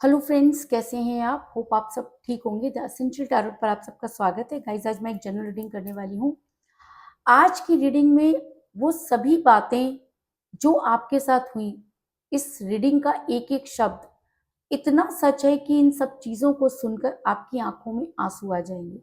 Hello friends, कैसे हैं आप? होप आप सब ठीक होंगे। द एसेंशियल टैरोट पर आप सबका स्वागत है। गाइस, आज मैं एक जनरल रीडिंग करने वाली हूँ। आज की रीडिंग में वो सभी बातें जो आपके साथ हुई, इस रीडिंग का एक एक शब्द इतना सच है कि इन सब चीज़ों को सुनकर आपकी आंखों में आंसू आ जाएंगे,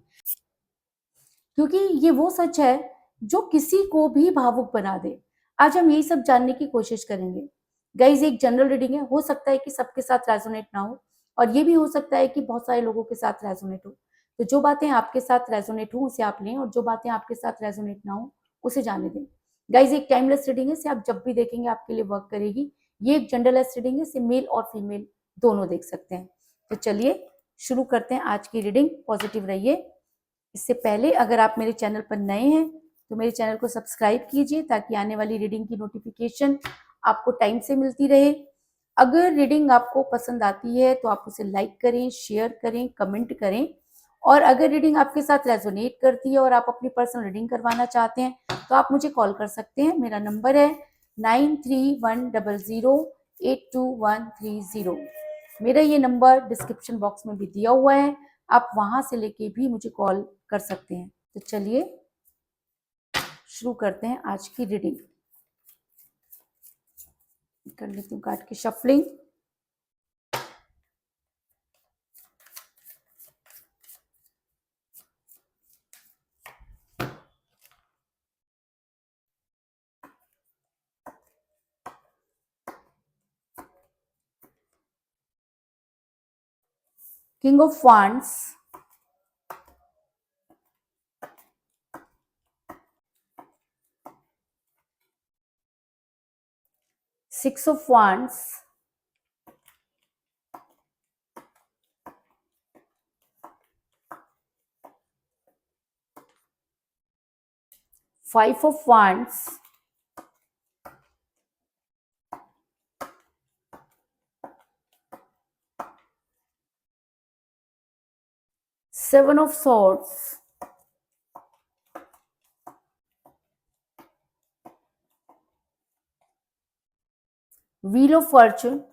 क्योंकि ये वो सच है जो किसी को भी भावुक बना दे। आज हम यही सब जानने की कोशिश करेंगे। गाइज, एक जनरल रीडिंग है, हो सकता है कि सबके साथ रेजोनेट ना हो, और ये भी हो सकता है कि बहुत सारे लोगों के साथ रेजोनेट हो। तो जो बातें आपके साथ रेजोनेट हो उसे आप लें, और जो बातें आपके साथ रेजोनेट ना हो उसे जाने दें। गाइज, एक टाइमलेस रीडिंग है, इसे आप जब भी देखेंगे आपके लिए वर्क करेगी। ये एक जनरलेस रीडिंग है, इसे मेल और फीमेल दोनों देख सकते हैं। तो चलिए शुरू करते हैं आज की रीडिंग। पॉजिटिव रहिए। इससे पहले अगर आप मेरे चैनल पर नए हैं तो मेरे चैनल को सब्सक्राइब कीजिए, ताकि आने वाली रीडिंग की नोटिफिकेशन आपको टाइम से मिलती रहे। अगर रीडिंग आपको पसंद आती है तो आप उसे लाइक करें, शेयर करें, कमेंट करें। और अगर रीडिंग आपके साथ रेजोनेट करती है और आप अपनी पर्सनल रीडिंग करवाना चाहते हैं तो आप मुझे कॉल कर सकते हैं। मेरा नंबर है 9310082130। मेरा ये नंबर डिस्क्रिप्शन बॉक्स में भी दिया हुआ है, आप वहां से लेके भी मुझे कॉल कर सकते हैं। तो चलिए शुरू करते हैं आज की रीडिंग। कर लेती हूँ कार्ड की shuffling. King of wands, 6 of wands, 5 of wands, 7 of swords, wheel of fortune,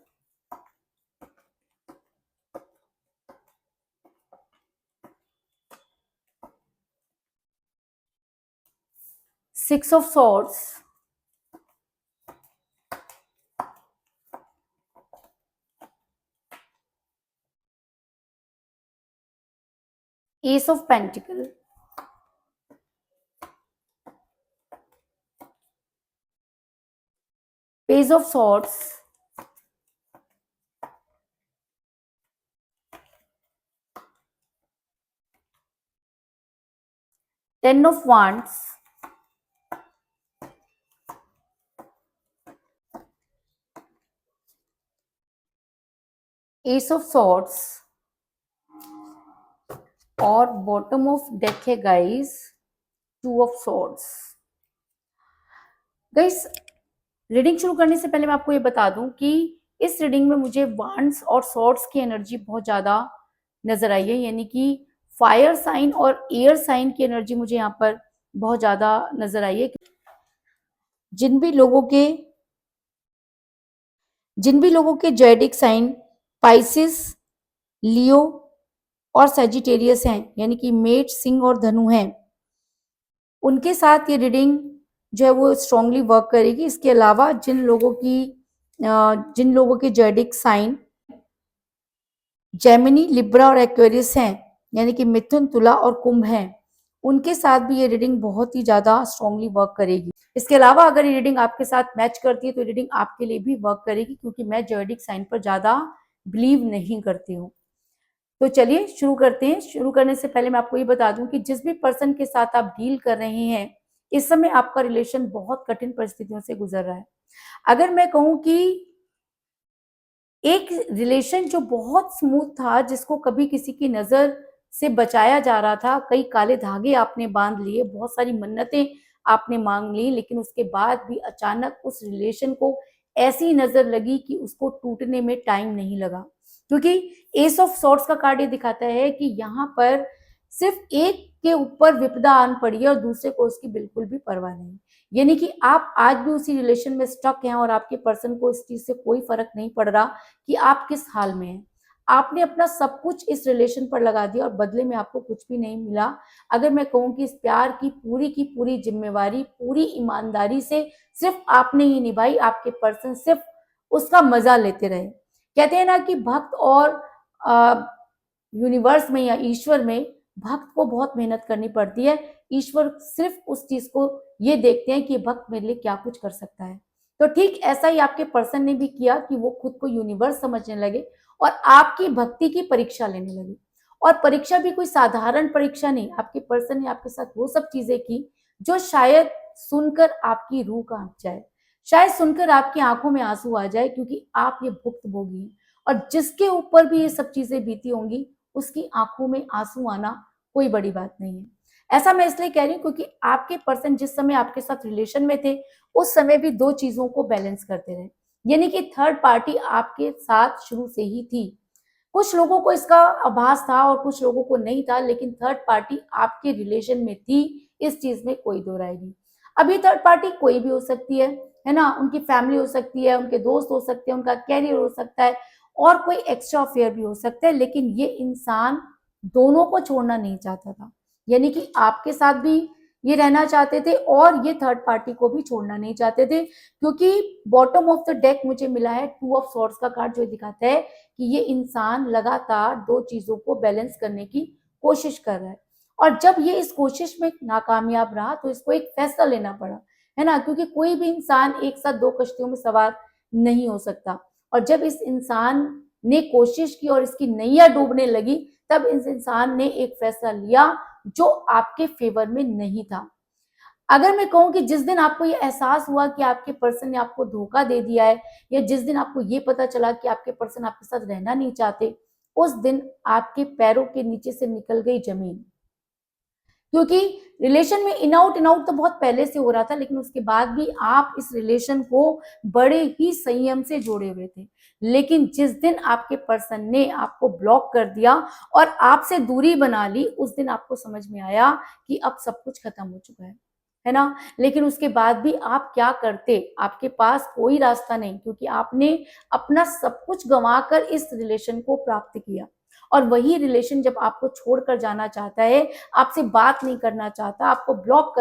six of swords, ace of pentacle, page of swords, 10 of wands, ace of swords, और बॉटम ऑफ डेक है guys 2 of swords। Guys, reading शुरू करने से पहले मैं आपको ये बता दूं कि इस रीडिंग में मुझे वांड्स और सॉर्ड्स की एनर्जी बहुत ज्यादा नजर आई है, यानी कि फायर साइन और एयर साइन की एनर्जी मुझे यहाँ पर बहुत ज्यादा नजर आई है। जिन भी लोगों के जोडिक साइन पाइसिस, लियो और सेजिटेरियस हैं, यानी कि मेष, सिंह और धनु हैं, उनके साथ ये रीडिंग जो है वो स्ट्रांगली वर्क करेगी। इसके अलावा जिन लोगों के जोडिक साइन जेमिनी, लिब्रा और एक्वेरियस हैं, यानी कि मिथुन, तुला और कुंभ हैं, उनके साथ भी ये रीडिंग बहुत ही ज्यादा स्ट्रांगली वर्क करेगी। इसके अलावा अगर ये रीडिंग आपके साथ मैच करती है तो रीडिंग आपके लिए भी वर्क करेगी, क्योंकि मैं जोडिक साइन पर ज्यादा बिलीव नहीं करती हूँ। तो चलिए शुरू करते हैं। शुरू करने से पहले मैं आपको ये बता दूं कि जिस भी पर्सन के साथ आप डील कर रहे हैं, इस समय आपका रिलेशन बहुत कठिन परिस्थितियों से गुजर रहा है। अगर मैं कहूं कि एक रिलेशन जो बहुत स्मूथ था, जिसको कभी किसी की नजर से बचाया जा रहा था, कई काले धागे आपने बांध लिए, बहुत सारी मन्नतें आपने मांग ली, लेकिन उसके बाद भी अचानक उस रिलेशन को ऐसी नजर लगी कि उसको टूटने में टाइम नहीं लगा। क्योंकि एस ऑफ सॉर्ड्स का कार्ड ये दिखाता है कि यहाँ पर सिर्फ एक के ऊपर विपदा आन पड़ी है और दूसरे को उसकी बिल्कुल भी परवाह नहीं। यानी कि आप आज भी उसी रिलेशन में स्टक हैं और आपके पर्सन को इस चीज से कोई फर्क नहीं पड़ रहा कि आप किस हाल में हैं। आपने अपना सब कुछ इस रिलेशन पर लगा दिया और बदले में आपको कुछ भी नहीं मिला। अगर मैं कहूँ कि इस प्यार की पूरी जिम्मेवारी पूरी ईमानदारी से सिर्फ आपने ही निभाई, आपके पर्सन सिर्फ उसका मजा लेते रहे। कहते हैं ना कि भक्त और यूनिवर्स में या ईश्वर में भक्त को बहुत मेहनत करनी पड़ती है। ईश्वर सिर्फ उस चीज को ये देखते हैं कि भक्त मेरे लिए क्या कुछ कर सकता है। तो ठीक ऐसा ही आपके पर्सन ने भी किया कि वो खुद को यूनिवर्स समझने लगे और आपकी भक्ति की परीक्षा लेने लगे। और परीक्षा भी कोई साधारण परीक्षा नहीं, आपके पर्सन ने आपके साथ वो सब चीजें की जो शायद सुनकर आपकी रूह कांप जाए, शायद सुनकर आपकी आंखों में आंसू आ जाए, क्योंकि आप ये भुक्तभोगी हैं। और जिसके ऊपर भी ये सब चीजें बीती होंगी उसकी आंखों में आंसू आना कोई बड़ी बात नहीं है। ऐसा मैं इसलिए कह रही हूँ क्योंकि आपके पर्सन जिस समय आपके साथ रिलेशन में थे उस समय भी दो चीजों को बैलेंस करते रहे, यानी कि थर्ड पार्टी आपके साथ शुरू से ही थी। कुछ लोगों को इसका आभास था और कुछ लोगों को नहीं था, लेकिन थर्ड पार्टी आपके रिलेशन में थी, इस चीज में कोई दो राय नहीं। अभी थर्ड पार्टी कोई भी हो सकती है ना, उनकी फैमिली हो सकती है, उनके दोस्त हो सकते हैं, उनका कैरियर हो सकता है और कोई एक्स्ट्रा अफेयर भी हो सकता है, लेकिन ये इंसान दोनों को छोड़ना नहीं चाहता था। यानी कि आपके साथ भी ये रहना चाहते थे और ये थर्ड पार्टी को भी छोड़ना नहीं चाहते थे, क्योंकि बॉटम ऑफ द डेक मुझे मिला है टू ऑफ सॉर्ड्स का कार्ड, जो दिखाता है कि ये इंसान लगातार दो चीजों को बैलेंस करने की कोशिश कर रहा है। और जब ये इस कोशिश में नाकामयाब रहा तो इसको एक फैसला लेना पड़ा, है ना, क्योंकि कोई भी इंसान एक साथ दो कश्तियों में सवार नहीं हो सकता। और जब इस इंसान ने कोशिश की और इसकी नैया डूबने लगी, तब इस इंसान ने एक फैसला लिया जो आपके फेवर में नहीं था। अगर मैं कहूं कि जिस दिन आपको ये एहसास हुआ कि आपके पर्सन ने आपको धोखा दे दिया है, या जिस दिन आपको ये पता चला कि आपके पर्सन आपके साथ रहना नहीं चाहते, उस दिन आपके पैरों के नीचे से निकल गई जमीन। क्योंकि रिलेशन में इन आउट तो बहुत पहले से हो रहा था, लेकिन उसके बाद भी आप इस रिलेशन को बड़े ही संयम से जोड़े हुए थे। लेकिन जिस दिन आपके पर्सन ने आपको ब्लॉक कर दिया और आपसे दूरी बना ली, उस दिन आपको समझ में आया कि अब सब कुछ खत्म हो चुका है ना। लेकिन उसके बाद भी आप क्या करते, आपके पास कोई रास्ता नहीं, क्योंकि आपने अपना सब कुछ गंवाकर इस रिलेशन को प्राप्त किया। और वही रिलेशन जब आपको छोड़कर जाना चाहता है, आपसे बात नहीं करना चाहता, आपको ब्लॉक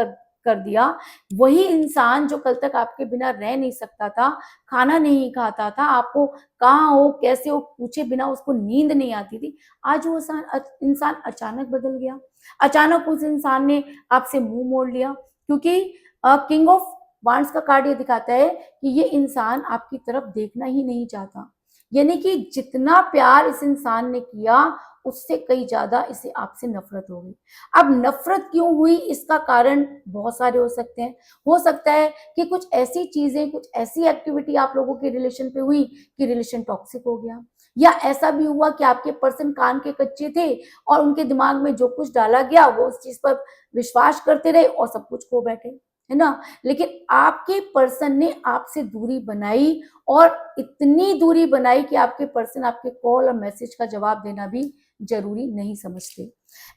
कर दिया, वही इंसान जो कल तक आपके बिना रह नहीं सकता था, खाना नहीं खाता था, आपको कहाँ हो कैसे हो पूछे बिना उसको नींद नहीं आती थी, आज वो इंसान अचानक बदल गया। अचानक उस इंसान ने आपसे मुंह मोड़ लिया, क्योंकि किंग ऑफ वांड्स का कार्ड ये दिखाता है कि ये इंसान आपकी तरफ देखना ही नहीं चाहता। यानी कि जितना प्यार इस इंसान ने किया उससे कई ज्यादा इसे आपसे नफरत हो गई। अब नफरत क्यों हुई, इसका कारण बहुत सारे हो सकते हैं। हो सकता है कि कुछ ऐसी चीजें, कुछ ऐसी एक्टिविटी आप लोगों के रिलेशन पे हुई कि रिलेशन टॉक्सिक हो गया, या ऐसा भी हुआ कि आपके पर्सन कान के कच्चे थे और उनके दिमाग में जो कुछ डाला गया वो उस चीज पर विश्वास करते रहे और सब कुछ खो बैठे, है ना। लेकिन आपके पर्सन ने आपसे दूरी बनाई, और इतनी दूरी बनाई कि आपके पर्सन आपके कॉल और मैसेज का जवाब देना भी जरूरी नहीं समझते।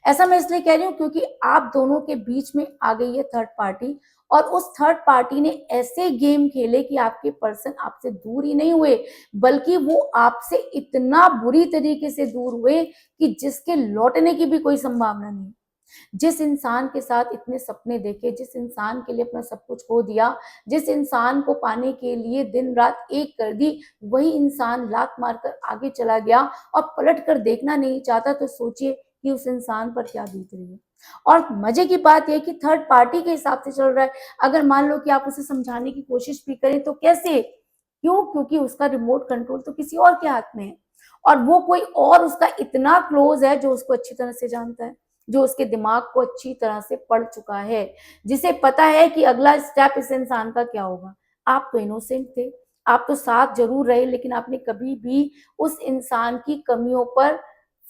ऐसा मैं इसलिए कह रही हूँ क्योंकि आप दोनों के बीच में आ गई है थर्ड पार्टी, और उस थर्ड पार्टी ने ऐसे गेम खेले कि आपके पर्सन आपसे दूर ही नहीं हुए, बल्कि वो आपसे इतना बुरी तरीके से दूर हुए कि जिसके लौटने की भी कोई संभावना नहीं। जिस इंसान के साथ इतने सपने देखे, जिस इंसान के लिए अपना सब कुछ खो दिया, जिस इंसान को पाने के लिए दिन रात एक कर दी, वही इंसान लात मारकर आगे चला गया और पलट कर देखना नहीं चाहता, तो सोचिए कि उस इंसान पर क्या बीत रही है। और मजे की बात यह कि थर्ड पार्टी के हिसाब से चल रहा है। अगर मान लो कि आप उसे समझाने की कोशिश भी करें तो कैसे, क्यों, क्योंकि उसका रिमोट कंट्रोल तो किसी और के हाथ में है, और वो कोई और उसका इतना क्लोज है जो उसको अच्छी तरह से जानता है, जो उसके दिमाग को अच्छी तरह से पढ़ चुका है, जिसे पता है कि अगला स्टेप इस इंसान का क्या होगा। आप तो इनोसेंट थे, आप तो साथ जरूर रहे, लेकिन आपने कभी भी उस इंसान की कमियों पर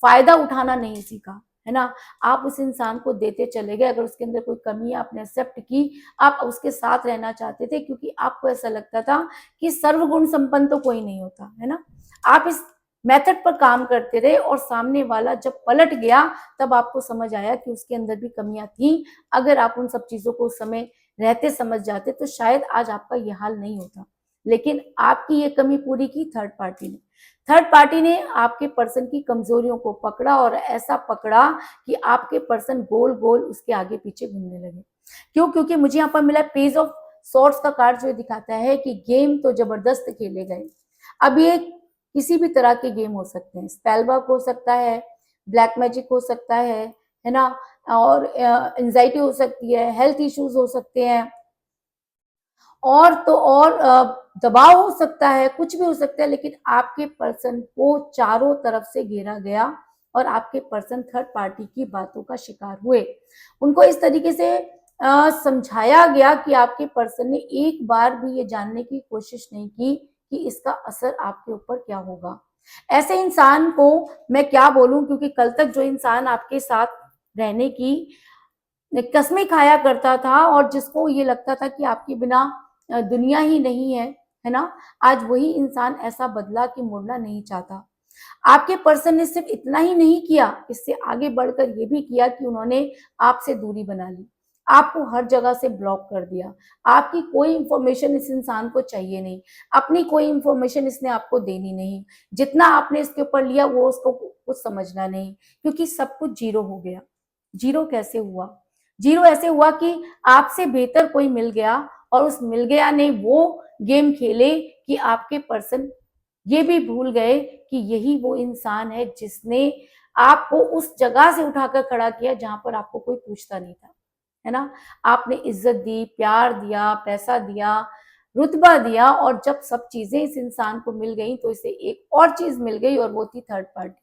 फायदा उठाना नहीं सीखा, है ना। आप उस इंसान को देते चले गए, अगर उसके अंदर कोई कमी है आपने एक्सेप्ट की, आप उसके साथ रहना चाहते थे, क्योंकि आपको ऐसा लगता था कि सर्वगुण संपन्न तो कोई नहीं होता, है ना। आप इस मेथड पर काम करते रहे, और सामने वाला जब पलट गया तब आपको समझ आया कि उसके अंदर भी कमियां थी। अगर आप उन सब चीजों को उस समय रहते समझ जाते तो शायद आज आपका यह हाल नहीं होता। लेकिन आपकी ये कमी पूरी की थर्ड पार्टी ने। थर्ड पार्टी ने आपके पर्सन की कमजोरियों को पकड़ा और ऐसा पकड़ा कि आपके पर्सन गोल गोल उसके आगे पीछे घूमने लगे। क्यों? क्योंकि मुझे यहाँ पर मिला पेज ऑफ सॉर्ट्स का कार्ड, जो दिखाता है कि गेम तो जबरदस्त खेले गए। अब ये किसी भी तरह के गेम हो सकते हैं, स्पेल वर्क हो सकता है, ब्लैक मैजिक हो सकता है ना, और एंजाइटी हो सकती है, हेल्थ इश्यूज हो सकते हैं, और तो और दबाव हो सकता है, कुछ भी हो सकता है। लेकिन आपके पर्सन को चारों तरफ से घेरा गया और आपके पर्सन थर्ड पार्टी की बातों का शिकार हुए। उनको इस तरीके से समझाया गया कि आपके पर्सन ने एक बार भी ये जानने की कोशिश नहीं की कि इसका असर आपके ऊपर क्या होगा। ऐसे इंसान को मैं क्या बोलूं, क्योंकि कल तक जो इंसान आपके साथ रहने की कस्में खाया करता था और जिसको ये लगता था कि आपके बिना दुनिया ही नहीं है ना, आज वही इंसान ऐसा बदला कि मुड़ना नहीं चाहता। आपके पर्सन ने सिर्फ इतना ही नहीं किया, इससे आगे बढ़कर ये भी किया कि उन्होंने आपसे दूरी बना ली, आपको हर जगह से ब्लॉक कर दिया। आपकी कोई इंफॉर्मेशन इस इंसान को चाहिए नहीं, अपनी कोई इंफॉर्मेशन इसने आपको देनी नहीं, जितना आपने इसके ऊपर लिया वो उसको कुछ समझना नहीं, क्योंकि सब कुछ जीरो हो गया। जीरो कैसे हुआ? जीरो ऐसे हुआ कि आपसे बेहतर कोई मिल गया और उस मिल गया ने वो गेम खेले कि आपके पर्सन ये भी भूल गए कि यही वो इंसान है जिसने आपको उस जगह से उठाकर खड़ा किया जहां पर आपको कोई पूछता नहीं था, है ना। आपने इज्जत दी, प्यार दिया, पैसा दिया, रुतबा दिया, और जब सब चीजें इस इंसान को मिल गई तो इसे एक और चीज मिल गई और वो थी थर्ड पार्टी।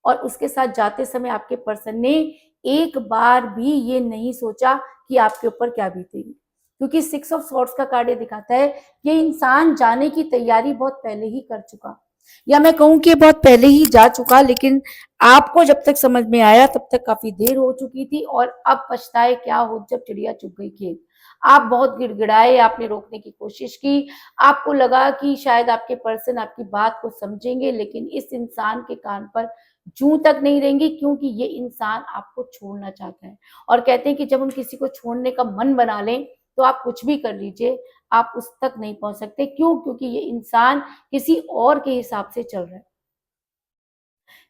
और उसके साथ जाते समय आपके पर्सन ने एक बार भी ये नहीं सोचा कि आपके ऊपर क्या बीतेगी, क्योंकि सिक्स ऑफ सॉर्ड्स का कार्ड ये दिखाता है ये इंसान जाने की तैयारी बहुत पहले ही कर चुका, या मैं कहूं कि बहुत पहले ही जा चुका, लेकिन आपको जब तक समझ में आया तब तक काफी देर हो चुकी थी। और अब पछताए क्या हो जब चिड़िया चुग गई खेत। आप बहुत गिड़गिड़ाए, आपने रोकने की कोशिश की, आपको लगा कि शायद आपके पर्सन आपकी बात को समझेंगे, लेकिन इस इंसान के कान पर जूं तक नहीं देंगे, क्योंकि ये इंसान आपको छोड़ना चाहता है। और कहते हैं कि जब हम किसी को छोड़ने का मन बना लें तो आप कुछ भी कर लीजिए, आप उस तक नहीं पहुंच सकते। क्यों? क्योंकि ये इंसान किसी और के हिसाब से चल रहा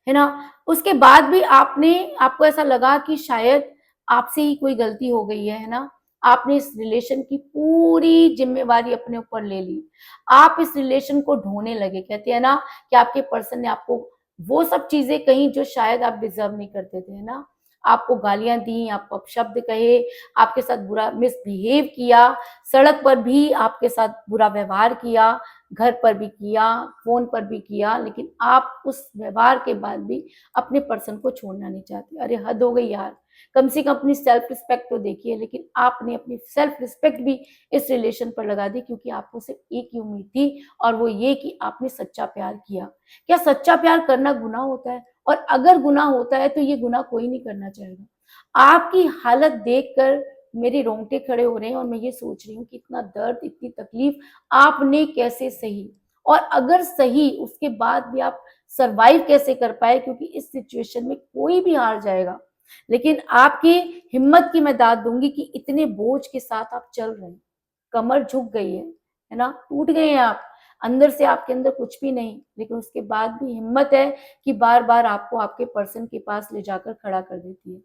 है ना। उसके बाद भी आपको ऐसा लगा कि शायद आपसे ही कोई गलती हो गई है ना। आपने इस रिलेशन की पूरी जिम्मेवारी अपने ऊपर ले ली, आप इस रिलेशन को ढोने लगे। कहते हैं ना कि आपके पर्सन ने आपको वो सब चीजें कही जो शायद आप डिजर्व नहीं करते थे, है ना। आपको गालियां दी, आपको अपशब्द कहे, आपके साथ बुरा मिसबिहेव किया, सड़क पर भी आपके साथ बुरा व्यवहार किया, घर पर भी किया, फोन पर भी किया, लेकिन आप उस व्यवहार के बाद भी अपने पर्सन को छोड़ना नहीं चाहते। अरे हद हो गई यार, कम से कम अपनी सेल्फ रिस्पेक्ट तो देखिए। लेकिन आपने अपनी सेल्फ रिस्पेक्ट भी इस रिलेशन पर लगा दी, क्योंकि आपको सिर्फ एक ही उम्मीद थी, और वो ये कि आपने सच्चा प्यार किया। क्या सच्चा प्यार करना गुनाह होता है? और अगर गुनाह होता है तो ये गुनाह कोई नहीं करना चाहेगा। आपकी हालत देखकर मेरे रोंगटे खड़े हो रहे हैं और मैं ये सोच रही हूँ कि इतना दर्द, इतनी तकलीफ आपने कैसे सही, और अगर सही उसके बाद भी आप सरवाइव कैसे कर पाए, क्योंकि इस सिचुएशन में कोई भी हार जाएगा। लेकिन आपकी हिम्मत की मैं दाद दूंगी कि इतने बोझ के साथ आप चल रहे हैं, कमर झुक गई है ना, टूट गए हैं आप, अंदर से आपके अंदर कुछ भी नहीं, लेकिन उसके बाद भी हिम्मत है कि बार बार आपको आपके पर्सन के पास ले जाकर खड़ा कर देती है।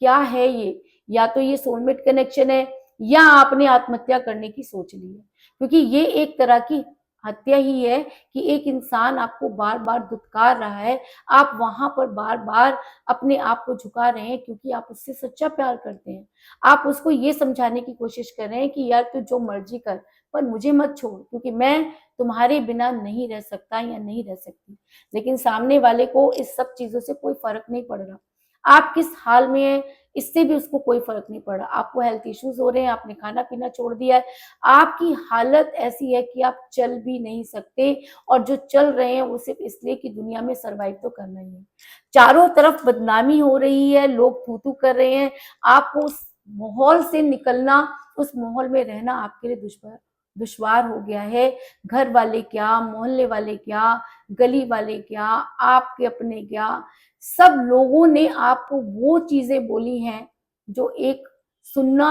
क्या है ये? या तो ये सोलमेट कनेक्शन है, या आपने आत्महत्या करने की सोच ली है, क्योंकि ये एक तरह की हत्या ही है कि एक इंसान आपको बार बार दुत्कार रहा है, आप वहां पर बार बार अपने आप को झुका रहे हैं, क्योंकि आप उससे सच्चा प्यार करते हैं। आप उसको ये समझाने की कोशिश कर रहे हैं कि यार तू जो मर्जी कर, पर मुझे मत छोड़, क्योंकि मैं तुम्हारे बिना नहीं रह सकता या नहीं रह सकती। लेकिन सामने वाले को इस सब चीजों से कोई फर्क नहीं पड़ रहा, आप किस हाल में है इससे भी उसको कोई फर्क नहीं पड़ रहा। आपको हेल्थ इश्यूज हो रहे हैं, आपने खाना पीना छोड़ दिया है, आपकी हालत ऐसी है कि आप चल भी नहीं सकते, और जो चल रहे हैं वो सिर्फ इसलिए कि दुनिया में सरवाइव तो करना ही है। चारों तरफ बदनामी हो रही है, लोग थू थू कर रहे हैं, आपको उस माहौल से निकलना, उस माहौल में रहना आपके लिए दुश्वार हो गया है। घर वाले क्या, मोहल्ले वाले क्या, गली वाले क्या, आपके अपने क्या, सब लोगों ने आपको वो चीजें बोली हैं जो एक सुनना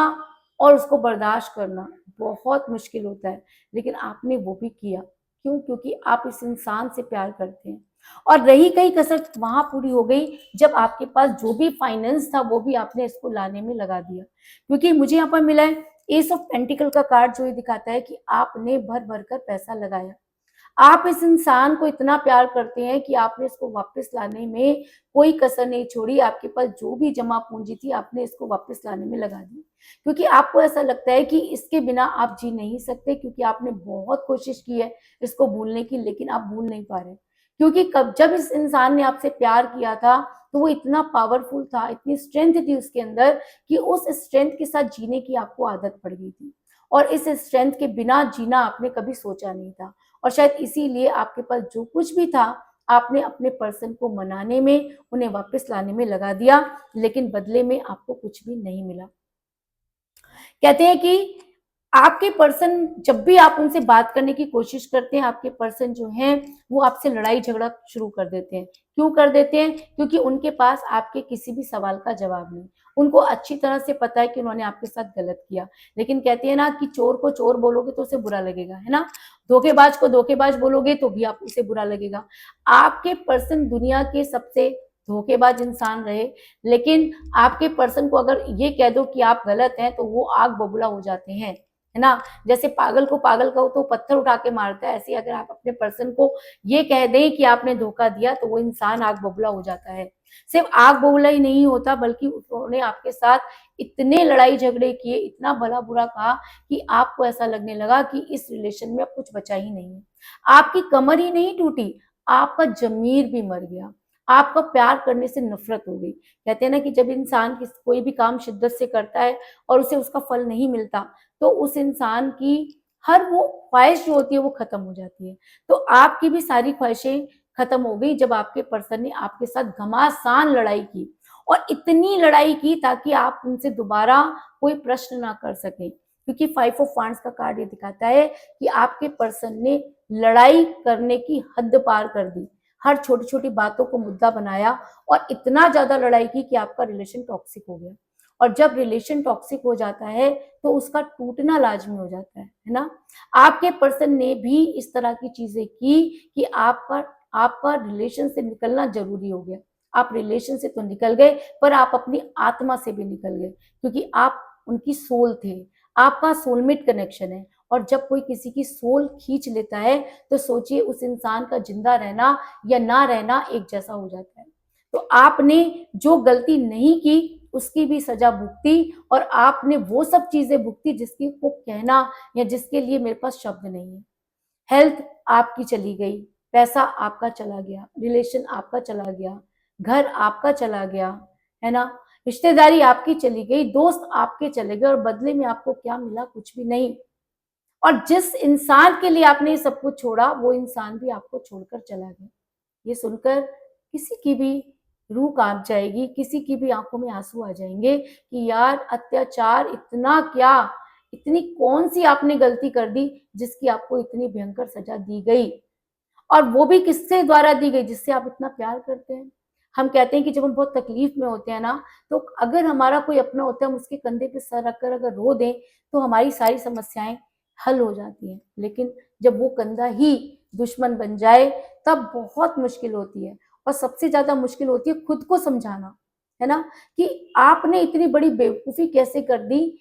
और उसको बर्दाश्त करना बहुत मुश्किल होता है, लेकिन आपने वो भी किया। क्यों? क्योंकि आप इस इंसान से प्यार करते हैं। और रही कहीं कसर वहां पूरी हो गई जब आपके पास जो भी फाइनेंस था वो भी आपने इसको लाने में लगा दिया। क्योंकि मुझे यहाँ पर मिला है एस ऑफ पेंटिकल का कार्ड, जो ये दिखाता है कि आपने भर भर कर पैसा लगाया। आप इस इंसान को इतना प्यार करते हैं कि आपने इसको वापस लाने में कोई कसर नहीं छोड़ी। आपके पास जो भी जमा पूंजी थी आपने इसको वापस लाने में लगा दी, क्योंकि आपको ऐसा लगता है कि इसके बिना आप जी नहीं सकते, क्योंकि आपने बहुत कोशिश की है इसको भूलने की, लेकिन आप भूल नहीं पा रहे। क्योंकि कब जब इस इंसान ने आपसे प्यार किया था तो वो इतना पावरफुल था, इतनी स्ट्रेंथ थी उसके अंदर कि उस स्ट्रेंथ के साथ जीने की आपको आदत पड़ गई थी, और इस स्ट्रेंथ के बिना जीना आपने कभी सोचा नहीं था। और शायद इसीलिए आपके पास जो कुछ भी था आपने अपने पर्सन को मनाने में, उन्हें वापस लाने में लगा दिया, लेकिन बदले में आपको कुछ भी नहीं मिला। कहते हैं कि आपके पर्सन, जब भी आप उनसे बात करने की कोशिश करते हैं, आपके पर्सन जो हैं वो आपसे लड़ाई झगड़ा शुरू कर देते हैं। क्यों कर देते हैं? क्योंकि उनके पास आपके किसी भी सवाल का जवाब नहीं। उनको अच्छी तरह से पता है कि उन्होंने आपके साथ गलत किया, लेकिन कहते हैं ना कि चोर को चोर बोलोगे तो उसे बुरा लगेगा, है ना? धोखेबाज को धोखेबाज बोलोगे तो भी आप उसे बुरा लगेगा। आपके पर्सन दुनिया के सबसे धोखेबाज इंसान रहे, लेकिन आपके पर्सन को अगर ये कह दो कि आप गलत हैं तो वो आग बबूला हो जाते हैं, है ना? जैसे पागल को पागल कहो तो पत्थर उठा के मारता है, ऐसे अगर आप अपने पर्सन को ये कह दें कि आपने धोखा दिया तो वो इंसान आग बबूला हो जाता है। सिर्फ आग बबूला ही नहीं होता, बल्कि उन्होंने आपके साथ इतने लड़ाई झगड़े किए, इतना भला बुरा कहा कि आपको ऐसा लगने लगा कि इस रिलेशन में अब कुछ बचा ही नहीं है। आपकी कमर ही नहीं टूटी, आपका जमीर भी मर गया। आपका प्यार करने से नफरत हो गई। कहते हैं ना कि जब इंसान कोई भी काम शिद्दत से करता है और उसे उसका फल नहीं मिलता, तो उस इंसान की हर वो ख्वाहिश जो होती है वो खत्म हो जाती है। तो आपकी भी सारी ख्वाहिशें खत्म हो गई जब आपके पर्सन ने आपके साथ घमासान लड़ाई की, और इतनी लड़ाई की ताकि आप उनसे दोबारा कोई प्रश्न ना कर सकें। क्योंकि 5 ऑफ वांड्स का कार्ड ये दिखाता है कि आपके पर्सन ने लड़ाई करने की हद पार कर दी, हर छोटी छोटी बातों को मुद्दा बनाया और इतना ज्यादा लड़ाई की कि आपका रिलेशन टॉक्सिक हो गया। और जब रिलेशन टॉक्सिक हो जाता है तो उसका टूटना लाजमी हो जाता है ना? आपके पर्सन ने भी इस तरह की चीजें की कि आपका आपका रिलेशन से निकलना जरूरी हो गया। आप रिलेशन से तो निकल गए, पर आप अपनी आत्मा से भी निकल गए, क्योंकि आप उनकी सोल थे। आपका सोलमेट कनेक्शन है, और जब कोई किसी की सोल खींच लेता है तो सोचिए उस इंसान का जिंदा रहना या ना रहना एक जैसा हो जाता है। तो आपने जो गलती नहीं की उसकी भी सजा भुगती, और आपने वो सब चीजें भुगती जिसकी को कहना या जिसके लिए मेरे पास शब्द नहीं है। हेल्थ आपकी चली गई, पैसा आपका चला गया, रिलेशन आपका चला गया, घर आपका चला गया, है ना? रिश्तेदारी आपकी चली गई, दोस्त आपके चले गए, और बदले में आपको क्या मिला? कुछ भी नहीं। और जिस इंसान के लिए आपने ये सब कुछ छोड़ा वो इंसान भी आपको छोड़कर चला गया। ये सुनकर किसी की भी रूह कांप जाएगी, किसी की भी आंखों में आंसू आ जाएंगे कि यार अत्याचार इतना क्या, इतनी कौन सी आपने गलती कर दी जिसकी आपको इतनी भयंकर सजा दी गई, और वो भी किससे द्वारा दी गई? जिससे आप इतना प्यार करते हैं। हम कहते हैं कि जब हम बहुत तकलीफ में होते हैं ना, तो अगर हमारा कोई अपना होता है हम उसके कंधे पे सर रखकर अगर रो दें तो हमारी सारी समस्याएं हल हो जाती हैं। लेकिन जब वो कंधा ही दुश्मन बन जाए तब बहुत मुश्किल होती है, और सबसे ज्यादा मुश्किल होती है खुद को समझाना, है ना? कि आपने इतनी बड़ी बेवकूफी कैसे कर दी।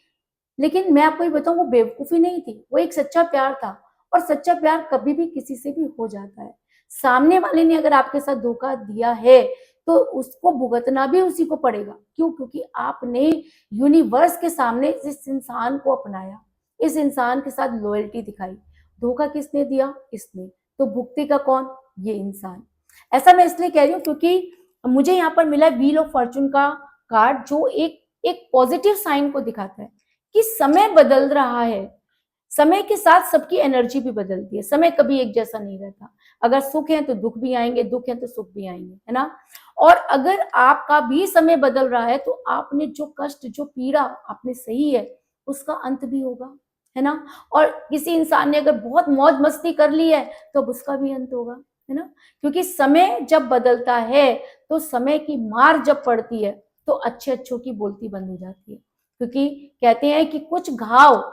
लेकिन मैं आपको ये बताऊं, वो बेवकूफी नहीं थी, वो एक सच्चा प्यार था, और सच्चा प्यार कभी भी किसी से भी हो जाता है। सामने वाले ने अगर आपके साथ धोखा दिया है तो उसको भुगतना भी उसी को पड़ेगा। क्यों? क्योंकि आपने यूनिवर्स के सामने इस इंसान को अपनाया, इस इंसान के साथ लॉयल्टी दिखाई। धोखा किसने दिया? इसने। तो भुगतेगा कौन? ये इंसान। ऐसा मैं इसलिए कह रही हूँ क्योंकि मुझे यहाँ पर मिला व्हील ऑफ फॉर्चून का कार्ड, जो एक एक पॉजिटिव साइन को दिखाता है कि समय बदल रहा है। समय के साथ सबकी एनर्जी भी बदलती है, समय कभी एक जैसा नहीं रहता। अगर सुख है तो दुख भी आएंगे, दुख है तो सुख भी आएंगे, है ना? और अगर आपका भी समय बदल रहा है तो आपने जो कष्ट, जो पीड़ा आपने सही है, उसका अंत भी होगा, है ना? और किसी इंसान ने अगर बहुत मौज मस्ती कर ली है तो अब उसका भी अंत होगा, है ना? क्योंकि समय जब बदलता है तो समय की मार जब पड़ती है तो अच्छे अच्छों की बोलती बंद हो जाती है। क्योंकि कहते हैं कि कुछ घाव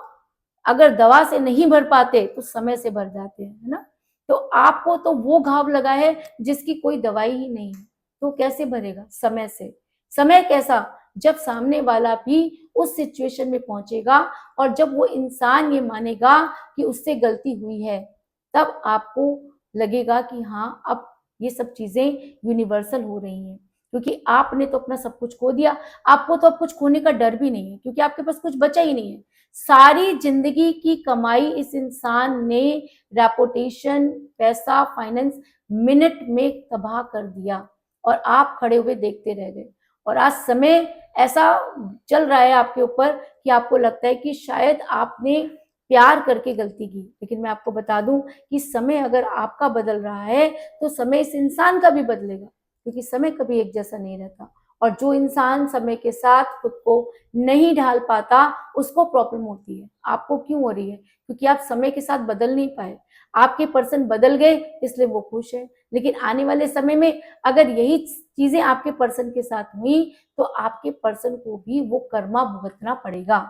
अगर दवा से नहीं भर पाते तो समय से भर जाते हैं, है ना। तो आपको तो वो घाव लगा है जिसकी कोई दवाई ही नहीं है, तो कैसे भरेगा? समय से। समय कैसा? जब सामने वाला भी उस सिचुएशन में पहुंचेगा और जब वो इंसान ये मानेगा कि उससे गलती हुई है, तब आपको लगेगा कि हाँ, अब ये सब चीजें यूनिवर्सल हो रही हैं, क्योंकि आपने तो अपना सब कुछ खो दिया। आपको तो अब कुछ खोने का डर भी नहीं है, क्योंकि आपके पास कुछ बचा ही नहीं है। सारी जिंदगी की कमाई इस इंसान ने, रेपुटेशन, पैसा, फाइनेंस मिनट में तबाह कर दिया और आप खड़े हुए देखते रह गए। और आज समय ऐसा चल रहा है आपके ऊपर कि आपको लगता है कि शायद आपने प्यार करके गलती की। लेकिन मैं आपको बता दूं कि समय अगर आपका बदल रहा है तो समय इस इंसान का भी बदलेगा, क्योंकि समय कभी एक जैसा नहीं रहता। और जो इंसान समय के साथ खुद को नहीं ढाल पाता उसको प्रॉब्लम होती है। आपको क्यों हो रही है? क्योंकि आप समय के साथ बदल नहीं पाए। आपके पर्सन बदल गए इसलिए वो खुश है, लेकिन आने वाले समय में अगर यही चीजें आपके पर्सन के साथ हुई तो आपके पर्सन को भी वो कर्मा भुगतना पड़ेगा।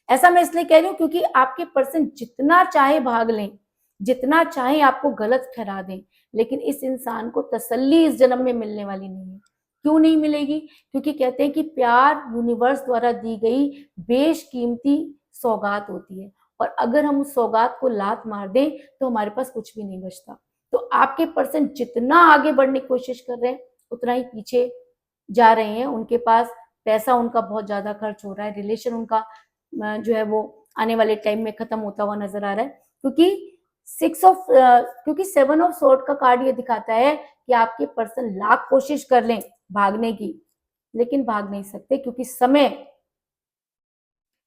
ऐसा मैं इसलिए कह रही हूँ क्योंकि आपके पर्सन जितना चाहे भाग लें, जितना चाहे आपको गलत ठहरा दें, लेकिन इस इंसान को तसल्ली इस जन्म में मिलने वाली नहीं है। क्यों नहीं मिलेगी? क्योंकि कहते हैं कि प्यार यूनिवर्स द्वारा दी गई बेशकीमती सौगात होती है, और अगर हम उस सौगात को लात मार दें तो हमारे पास कुछ भी नहीं बचता। तो आपके पर्सन जितना आगे बढ़ने की कोशिश कर रहे हैं उतना ही पीछे जा रहे हैं। उनके पास पैसा, उनका बहुत ज्यादा खर्च हो रहा है, रिलेशन उनका जो है वो आने वाले टाइम में खत्म होता हुआ नजर आ रहा है, क्योंकि 7 ऑफ सोर्ड का कार्ड ये दिखाता है कि आपके पर्सन लाख कोशिश कर लें भागने की, लेकिन भाग नहीं सकते, क्योंकि समय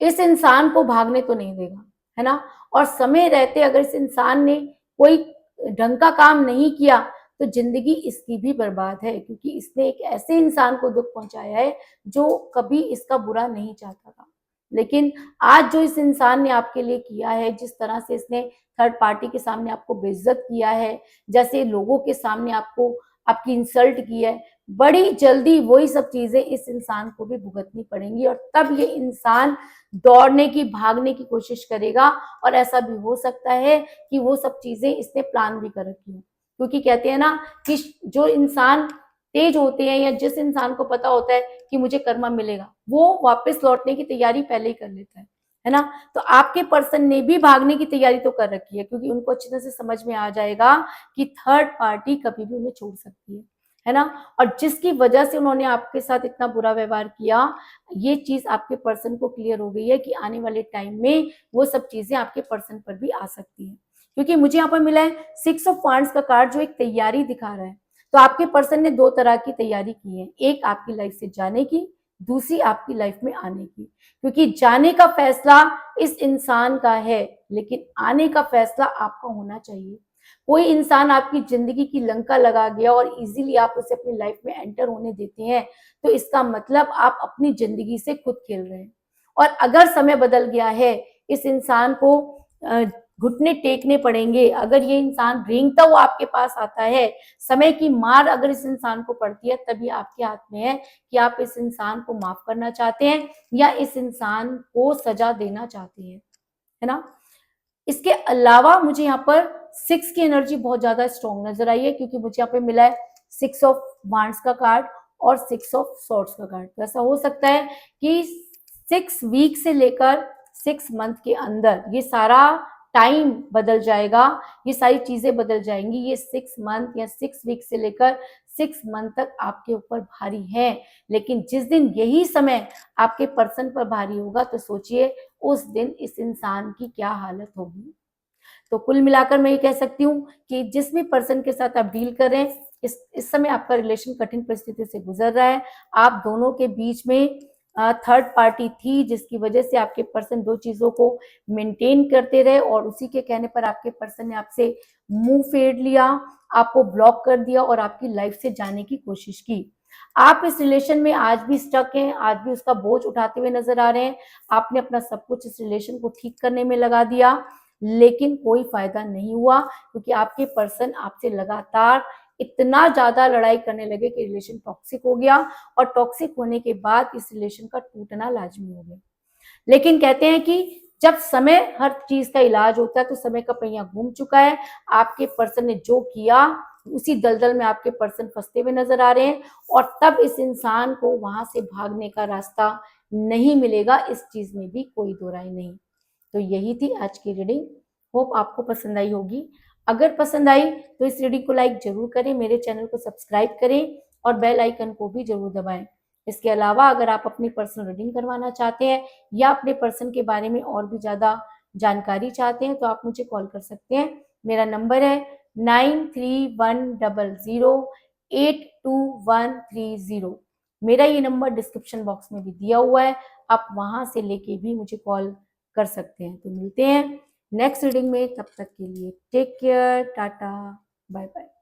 इस इंसान को भागने तो नहीं देगा, है ना। और समय रहते अगर इस इंसान ने कोई ढंग का काम नहीं किया तो जिंदगी इसकी भी बर्बाद है, क्योंकि इसने एक ऐसे इंसान को दुख पहुंचाया है जो कभी इसका बुरा नहीं चाहता था। लेकिन आज जो इस इंसान ने आपके लिए किया है, जिस तरह से इसने थर्ड पार्टी के सामने आपको बेइज्जत किया है, जैसे लोगों के सामने आपको आपकी इंसल्ट की है, बड़ी जल्दी वही सब चीजें इस इंसान को भी भुगतनी पड़ेंगी, और तब ये इंसान दौड़ने की, भागने की कोशिश करेगा। और ऐसा भी हो सकता है कि वो सब चीजें इसने प्लान भी कर रखी हो, क्योंकि कहते हैं ना कि जो इंसान तेज होते हैं या जिस इंसान को पता होता है कि मुझे कर्मा मिलेगा, वो वापस लौटने की तैयारी पहले ही कर लेता है ना। तो आपके पर्सन ने भी भागने की तैयारी तो कर रखी है, क्योंकि उनको अच्छी तरह से समझ में आ जाएगा कि थर्ड पार्टी कभी भी उन्हें छोड़ सकती है ना। और जिसकी वजह से उन्होंने आपके साथ इतना बुरा व्यवहार किया, ये चीज आपके पर्सन को क्लियर हो गई है कि आने वाले टाइम में वो सब चीजें आपके पर्सन पर भी आ सकती है। क्योंकि मुझे यहाँ पर मिला है 6 ऑफ वांड्स का कार्ड, जो एक तैयारी दिखा रहा है। तो आपके पर्सन ने 2 तरह की तैयारी की है, एक आपकी लाइफ से जाने की, दूसरी आपकी लाइफ में आने की। क्योंकि जाने का फैसला इस इंसान का है, लेकिन आने का फैसला आपका होना चाहिए। कोई इंसान आपकी जिंदगी की लंका लगा गया और इजीली आप उसे अपनी लाइफ में एंटर होने देते हैं, तो इसका मतलब आप अपनी जिंदगी से खुद खेल रहे हैं। और अगर समय बदल गया है, इस इंसान को घुटने टेकने पड़ेंगे। अगर ये इंसान रेंगता हुआ आपके पास आता है, समय की मार अगर इस इंसान को पड़ती है, तभी आपके हाथ में है कि आप इस इंसान को माफ करना चाहते हैं या इस इंसान को सजा देना चाहते हैं, है ना। इसके अलावा मुझे यहाँ पर 6 की एनर्जी बहुत ज्यादा स्ट्रॉन्ग नजर आई है, क्योंकि मुझे यहाँ पे मिला है 6 ऑफ वांड्स का कार्ड और 6 ऑफ सोर्ड्स का कार्ड। तो ऐसा हो सकता है कि 6 वीक से लेकर 6 मंथ के अंदर ये सारा टाइम बदल जाएगा, ये सारी चीजें बदल जाएंगी। ये 6 मंथ या 6 वीक से लेकर 6 मंथ तक आपके ऊपर भारी है, लेकिन जिस दिन यही समय आपके पर्सन पर भारी होगा तो सोचिए उस दिन इस इंसान की क्या हालत होगी। तो कुल मिलाकर मैं ये कह सकती हूँ कि जिस भी पर्सन के साथ आप डील कर रहे हैं, इस समय आपका रिलेशन कठिन परिस्थिति से गुजर रहा है। आप दोनों के बीच में थर्ड पार्टी थी, जिसकी वजह से आपके पर्सन 2 चीजों को मेंटेन करते रहे, और उसी के कहने पर आपके पर्सन ने आपसे मुंह फेर लिया, आपको ब्लॉक कर दिया और आपकी लाइफ से जाने की कोशिश की। आप इस रिलेशन में आज भी स्टक हैं, आज भी उसका बोझ उठाते हुए नजर आ रहे हैं। आपने अपना सब कुछ इस रिलेशन को ठीक करने में लगा दिया, लेकिन कोई फायदा नहीं हुआ, क्योंकि आपके पर्सन आपसे लगातार इतना ज्यादा लड़ाई करने लगे कि रिलेशन टॉक्सिक हो गया, और टॉक्सिक होने के बाद इस रिलेशन का टूटना लाजमी हो गया। लेकिन कहते हैं कि जब समय हर चीज का इलाज होता है तो समय का पहिया घूम चुका है। आपके पर्सन ने जो किया उसी दलदल में आपके पर्सन फंसते हुए नजर आ रहे हैं, और तब इस इंसान को वहां से भागने का रास्ता नहीं मिलेगा, इस चीज में भी कोई दो राय नहीं। तो यही थी आज की रीडिंग। होप आपको पसंद आई होगी। अगर पसंद आई तो इस रीडिंग को लाइक जरूर करें, मेरे चैनल को सब्सक्राइब करें और बेल आइकन को भी जरूर दबाएं। इसके अलावा अगर आप अपनी पर्सनल रीडिंग करवाना चाहते हैं या अपने पर्सन के बारे में और भी ज्यादा जानकारी चाहते हैं तो आप मुझे कॉल कर सकते हैं। मेरा नंबर है 9310082130। मेरा ये नंबर डिस्क्रिप्शन बॉक्स में भी दिया हुआ है, आप वहां से लेके भी मुझे कॉल कर सकते हैं। तो मिलते हैं नेक्स्ट रीडिंग में, तब तक के लिए take care, tata, bye bye.